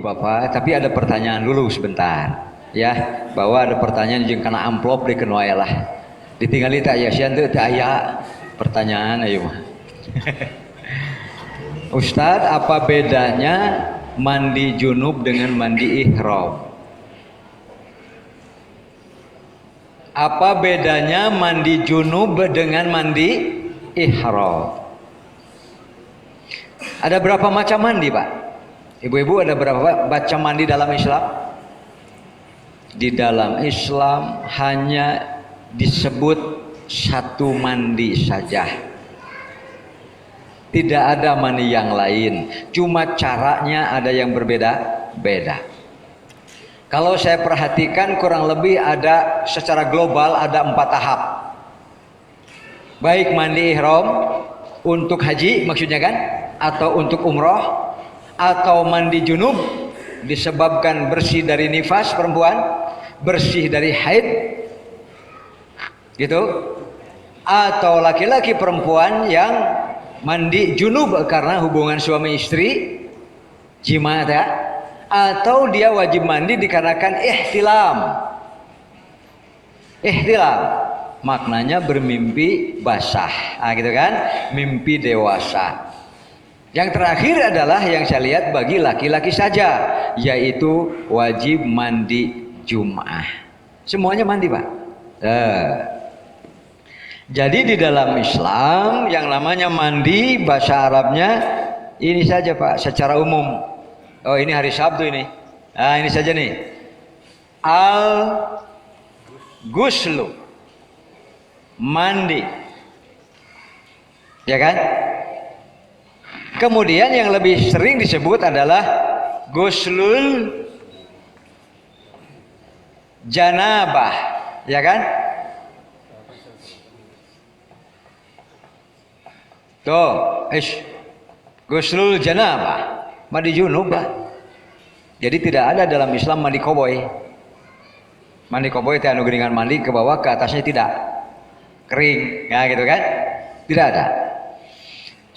Bapak, tapi ada pertanyaan dulu sebentar. Ya, bahwa ada pertanyaan jeung kana amplop dikeun wae lah. Ditinggali tak aya sian teu aya pertanyaan ayo mah. Ustadz, apa bedanya mandi junub dengan mandi ihram? Apa bedanya mandi junub dengan mandi ihram? Ada berapa macam mandi, Pak? Ibu-ibu, ada berapa macam mandi dalam Islam? Di dalam Islam hanya disebut satu mandi saja. Tidak ada mandi yang lain. Cuma caranya ada yang berbeda-beda. Kalau saya perhatikan kurang lebih ada secara global ada 4 tahap. Baik mandi ihram untuk haji maksudnya kan, atau untuk umroh, atau mandi junub disebabkan bersih dari nifas perempuan, bersih dari haid, gitu, atau laki-laki perempuan yang mandi junub karena hubungan suami istri, jima ya, atau dia wajib mandi dikarenakan ihtilam. Ihtilam maknanya bermimpi basah, gitu kan, mimpi dewasa. Yang terakhir adalah yang saya lihat bagi laki-laki saja, yaitu wajib mandi Jum'ah. Semuanya mandi, Pak. Jadi di dalam Islam yang namanya mandi bahasa Arabnya ini saja, Pak, secara umum. Oh, ini hari Sabtu ini. Nah, ini saja nih. Al-Ghuslu. Mandi. Ya kan? Kemudian yang lebih sering disebut adalah Ghuslul Janabah. Ya kan? Tuh, Ghuslul Janabah. Mandi junub, Pak. Jadi tidak ada dalam Islam mandi koboi. Mandi koboi itu anu geringan mandi ke bawah ke atasnya tidak kering, ya gitu kan? Tidak ada.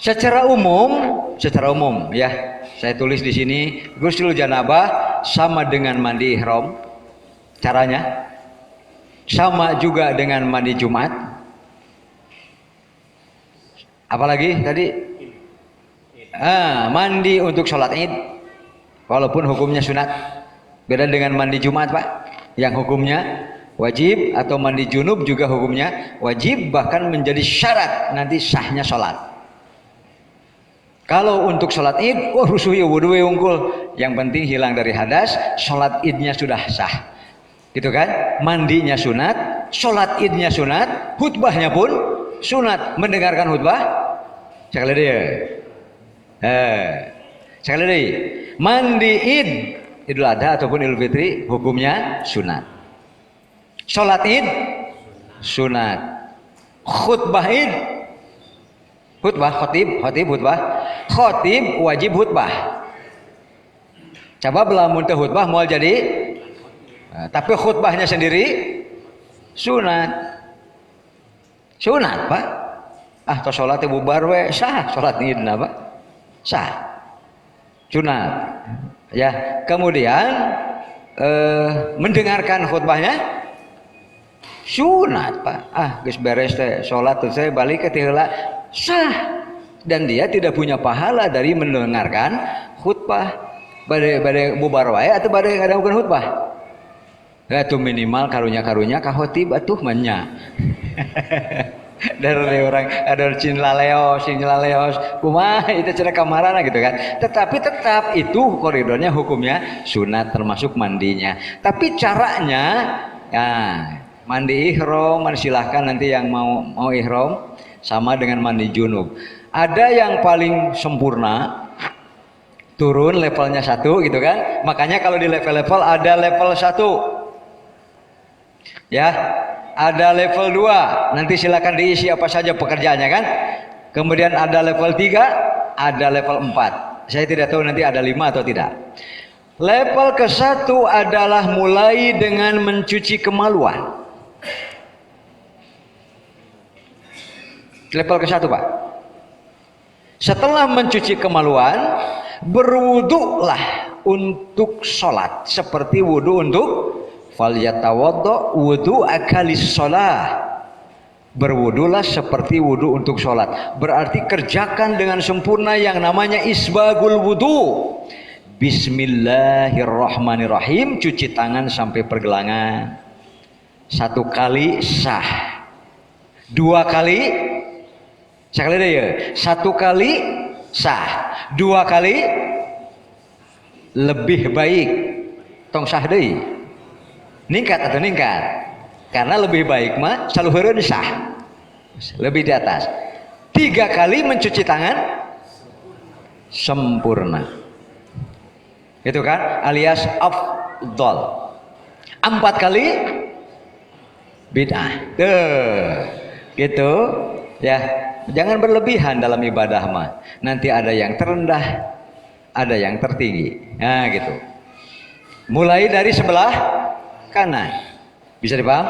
Secara umum ya, saya tulis di sini Ghuslul Janabah sama dengan mandi ihram. Caranya sama juga dengan mandi Jumat. Apalagi tadi? Mandi untuk sholat id, walaupun hukumnya sunat. Beda dengan mandi Jumat, Pak, yang hukumnya wajib, atau mandi junub juga hukumnya wajib, bahkan menjadi syarat nanti sahnya sholat. Kalau untuk sholat id, rusuh ya wudu unggul. Yang penting hilang dari hadas, sholat idnya sudah sah. Gitu kan? Mandinya sunat, sholat idnya sunat, khutbahnya pun sunat. Mendengarkan khutbah sekali dia. Sekali lagi, mandi id, Idul Adha ataupun Idul Fitri hukumnya sunat. Sholat id sunat. Khutbah id, khotib wajib khutbah. Coba belamun teh khutbah mau jadi, tapi khutbahnya sendiri sunat. Sunat, Pak. Tos sholat bubar we sah, sholat id Pak. Sah. Sunat. Ya, kemudian mendengarkan khutbahnya sunat, Pak. Geus beres teh sholat teh balik ke tiheula sah, dan dia tidak punya pahala dari mendengarkan khutbah. Bade bubar wae atau bade ngadagukeun khutbah. Atuh minimal karunya ka khotib atuh manya. Dari orang ada cin laleos kumaha itu cara kamarana gitu kan. Tetapi tetap itu koridornya hukumnya sunat termasuk mandinya. Tapi caranya mandi ihram, silahkan nanti yang mau ihram sama dengan mandi junub. Ada yang paling sempurna turun levelnya 1 gitu kan. Makanya kalau di level-level ada level 1. Ya. Ada level 2, nanti silakan diisi apa saja pekerjaannya kan. Kemudian ada level 3, ada level 4. Saya tidak tahu nanti ada 5 atau tidak. Level ke-1 adalah mulai dengan mencuci kemaluan. Level ke-1, Pak. Setelah mencuci kemaluan, berwudulah untuk sholat, seperti wudu untuk falyatawaddo wudu akalis sholat. Berwudulah seperti wudu untuk sholat. Berarti kerjakan dengan sempurna yang namanya isbagul wudu. Bismillahirrahmanirrahim. Cuci tangan sampai pergelangan. 1 kali sah. 2 kali, sekali deh ya. 1 kali sah. 2 kali lebih baik. Tong sah deh. Ningkat atau ningkat? Karena lebih baik mah saluhureun sah. Lebih di atas. 3 kali mencuci tangan sempurna. Itu kan alias afdal. 4 kali bid'ah. Gitu ya. Jangan berlebihan dalam ibadah mah. Nanti ada yang terendah, ada yang tertinggi. Nah, gitu. Mulai dari sebelah kanan. Bisa dipaham?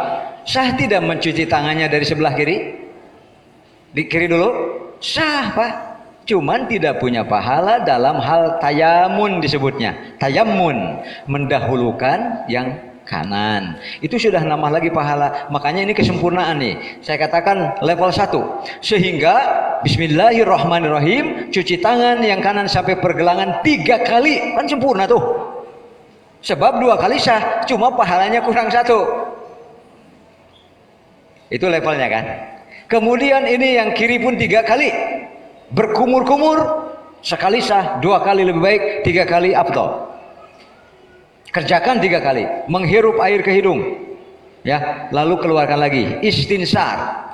Sah tidak mencuci tangannya dari sebelah kiri? Di kiri dulu? Sah, Pak. Cuman tidak punya pahala dalam hal tayamun disebutnya. Tayamun, mendahulukan yang kanan. Itu sudah nambah lagi pahala. Makanya ini kesempurnaan nih. Saya katakan level 1. Sehingga bismillahirrahmanirrahim, cuci tangan yang kanan sampai pergelangan 3 kali. Kan sempurna tuh. Sebab 2 kali sah, cuma pahalanya kurang 1. Itu levelnya kan. Kemudian ini yang kiri pun 3 kali. Berkumur-kumur. Sekali sah, 2 kali lebih baik, 3 kali afdal. Kerjakan 3 kali. Menghirup air ke hidung. Ya, lalu keluarkan lagi. Istinsar.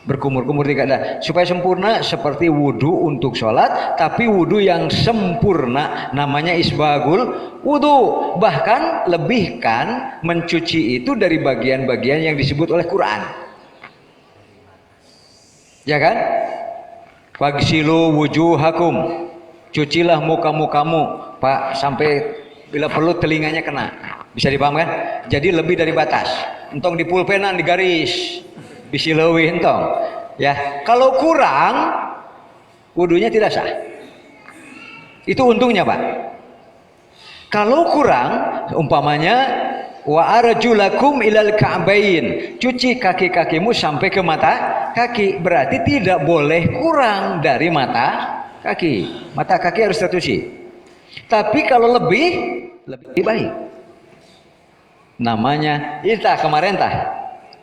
Berkumur-kumur 3 kali. Supaya sempurna seperti wudu untuk sholat. Tapi wudu yang sempurna. Namanya isbagul wudu. Bahkan lebihkan mencuci itu dari bagian-bagian yang disebut oleh Quran. Ya kan? Fagsilu wujuhakum. Cucilah muka-mukamu, Pak, sampai bila perlu telinganya kena. Bisa dipaham kan? Jadi lebih dari batas. Entong di pulpenan di garis. Bisi leuwih entong. Ya, kalau kurang wudunya tidak sah. Itu untungnya, Pak. Kalau kurang, umpamanya wa arjulakum ilal ka'bain, cuci kaki-kakimu sampai ke mata kaki, berarti tidak boleh kurang dari mata kaki. Mata kaki harus tercuci. Tapi kalau lebih baik. Namanya kita kemarin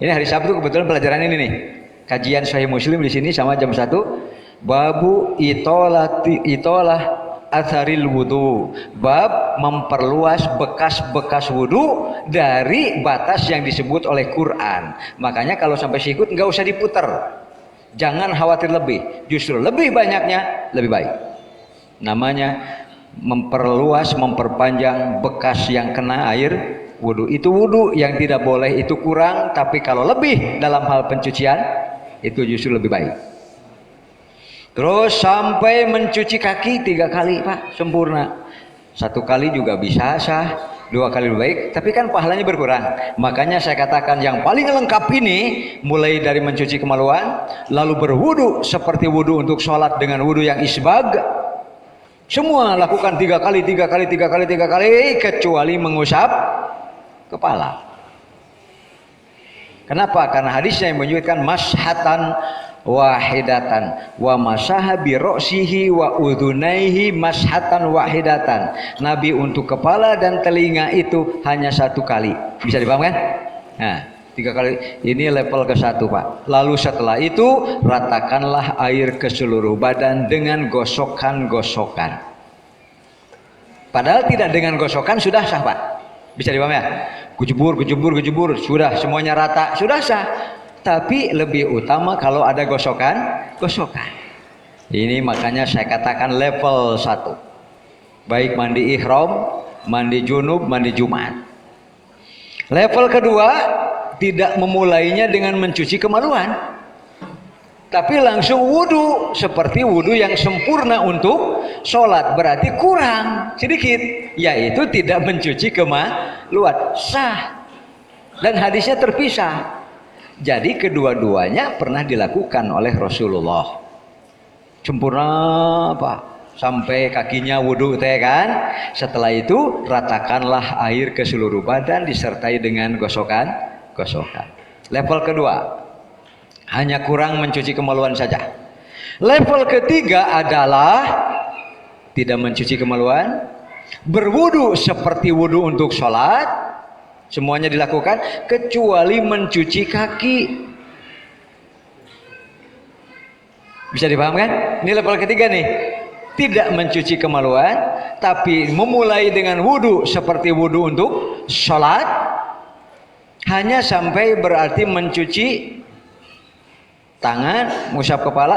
ini hari Sabtu kebetulan pelajaran ini nih. Kajian Sahih Muslim di sini sama jam 1. Babu itolah atharil wudu, bab memperluas bekas-bekas wudu dari batas yang disebut oleh Quran. Makanya kalau sampai sikut nggak usah diputer, jangan khawatir lebih, justru lebih banyaknya lebih baik. Namanya memperluas, memperpanjang bekas yang kena air wudu. Itu wudu yang tidak boleh itu kurang, tapi kalau lebih dalam hal pencucian itu justru lebih baik. Terus sampai mencuci kaki 3 kali, Pak, sempurna. 1 kali juga bisa sah, 2 kali lebih baik, tapi kan pahalanya berkurang. Makanya saya katakan yang paling lengkap ini mulai dari mencuci kemaluan, lalu berwudu seperti wudu untuk sholat dengan wudu yang isbag. Semua lakukan 3 kali, 3 kali, 3 kali, 3 kali, kecuali mengusap kepala. Kenapa? Karena hadisnya yang menunjukkan mashatan wahidatan wa masaha bi ra'sihi wa udhunaihi mashatan wahidatan. Nabi untuk kepala dan telinga itu hanya 1 kali. Bisa dipaham kan? Nah, 3 kali ini level ke-1, Pak. Lalu setelah itu ratakanlah air ke seluruh badan dengan gosokan-gosokan. Padahal tidak dengan gosokan sudah sah, Pak. Bisa dipaham ya? Gujubur, sudah semuanya rata, sudah sah. Tapi lebih utama kalau ada gosokan. Ini makanya saya katakan level 1. Baik mandi ihram, mandi junub, mandi Jumat. Level kedua, tidak memulainya dengan mencuci kemaluan, tapi langsung wudu seperti wudu yang sempurna untuk sholat. Berarti kurang sedikit, yaitu tidak mencuci kemaluan. Sah. Dan hadisnya terpisah. Jadi kedua-duanya pernah dilakukan oleh Rasulullah. Sempurna, Pak. sampai kakinya wudhu teh kan. Setelah itu ratakanlah air ke seluruh badan disertai dengan gosokan. Level kedua, hanya kurang mencuci kemaluan saja. Level ketiga adalah tidak mencuci kemaluan, berwudu seperti wudu untuk sholat, semuanya dilakukan kecuali mencuci kaki. Bisa dipaham kan? Ini level ketiga nih. Tidak mencuci kemaluan, tapi memulai dengan wudu seperti wudu untuk sholat, hanya sampai berarti mencuci tangan, mengusap kepala.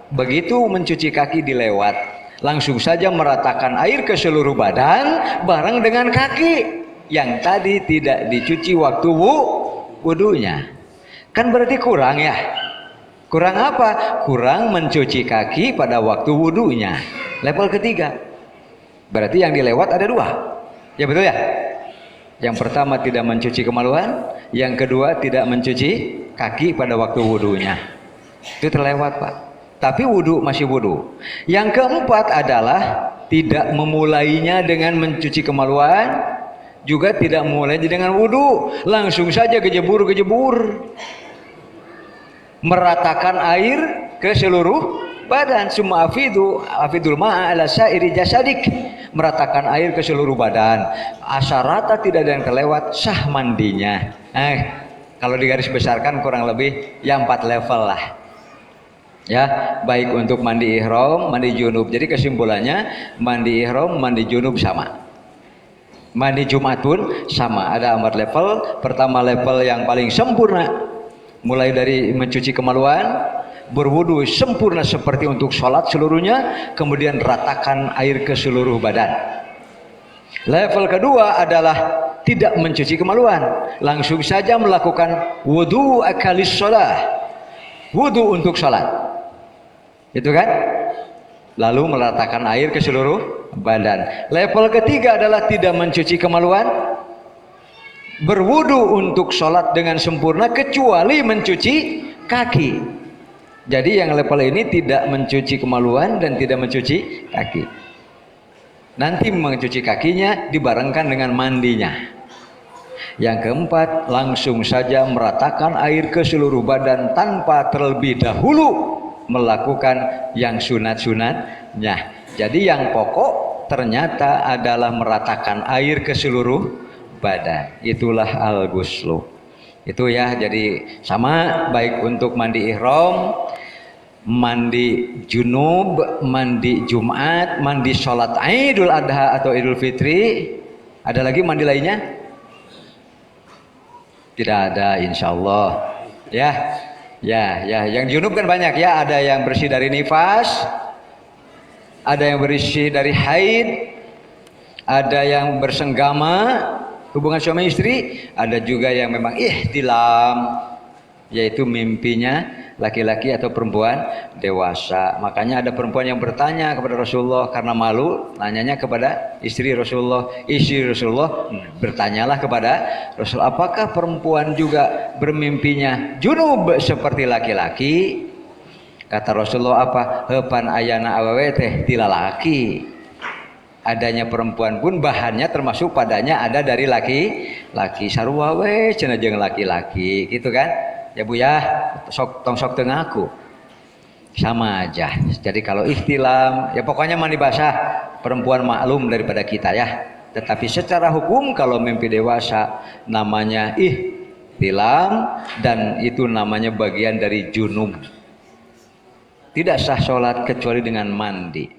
Begitu mencuci kaki dilewat, langsung saja meratakan air ke seluruh badan bareng dengan kaki yang tadi tidak dicuci waktu wudunya. Kan berarti kurang ya. Kurang apa? Kurang mencuci kaki pada waktu wudunya. Level ketiga. Berarti yang dilewat ada dua. Ya betul ya? Yang pertama tidak mencuci kemaluan, yang kedua tidak mencuci kaki pada waktu wudunya. Itu terlewat, Pak. Tapi wudu masih wudu. Yang keempat adalah tidak memulainya dengan mencuci kemaluan, juga tidak memulainya dengan wudu. Langsung saja gejebur. Meratakan air ke seluruh badan. Summa afidul ma'a ala sa'iri jasadik. Meratakan air ke seluruh badan. Asal rata tidak ada yang terlewat, sah mandinya. Kalau digaris besarkan kurang lebih ya 4 level lah. Ya, baik untuk mandi ihram, mandi junub. Jadi kesimpulannya mandi ihram, mandi junub sama. Mandi Jumat pun sama. Ada 4 level. Pertama level yang paling sempurna, mulai dari mencuci kemaluan, berwudu sempurna seperti untuk sholat seluruhnya, kemudian ratakan air ke seluruh badan. Level kedua adalah tidak mencuci kemaluan, langsung saja melakukan wudu akalis sholat, wudu untuk sholat, itu kan? Lalu meratakan air ke seluruh badan. Level ketiga adalah tidak mencuci kemaluan, berwudu untuk sholat dengan sempurna kecuali mencuci kaki. Jadi yang level ini tidak mencuci kemaluan dan tidak mencuci kaki. Nanti mencuci kakinya dibarengkan dengan mandinya. Yang keempat, langsung saja meratakan air ke seluruh badan tanpa terlebih dahulu melakukan yang sunat-sunatnya. Jadi yang pokok ternyata adalah meratakan air ke seluruh badan. Itulah al-ghuslu. Itu ya, jadi sama baik untuk mandi ihram, mandi junub, mandi Jumat, mandi sholat Idul Adha atau Idul Fitri. Ada lagi mandi lainnya? Tidak ada, insya Allah. Ya, yang junub kan banyak ya. Ada yang bersih dari nifas, ada yang bersih dari haid, ada yang bersenggama hubungan suami istri, ada juga yang memang ihtilam, yaitu mimpinya laki-laki atau perempuan dewasa. Makanya ada perempuan yang bertanya kepada Rasulullah karena malu, nanyanya kepada istri Rasulullah. Istri Rasulullah bertanyalah kepada Rasul, apakah perempuan juga bermimpinya junub seperti laki-laki? Kata Rasulullah, apa? Hepan ayana awewe teh tilalaki. Adanya perempuan pun bahannya termasuk padanya ada dari laki-laki. Sarua we cenah jeung laki-laki, gitu kan? Ya Bu ya, sok tengah aku. Sama aja. Jadi kalau ihtilam, ya pokoknya mandi basah, perempuan maklum daripada kita ya. Tetapi secara hukum kalau mimpi dewasa namanya ihtilam dan itu namanya bagian dari junub. Tidak sah sholat kecuali dengan mandi.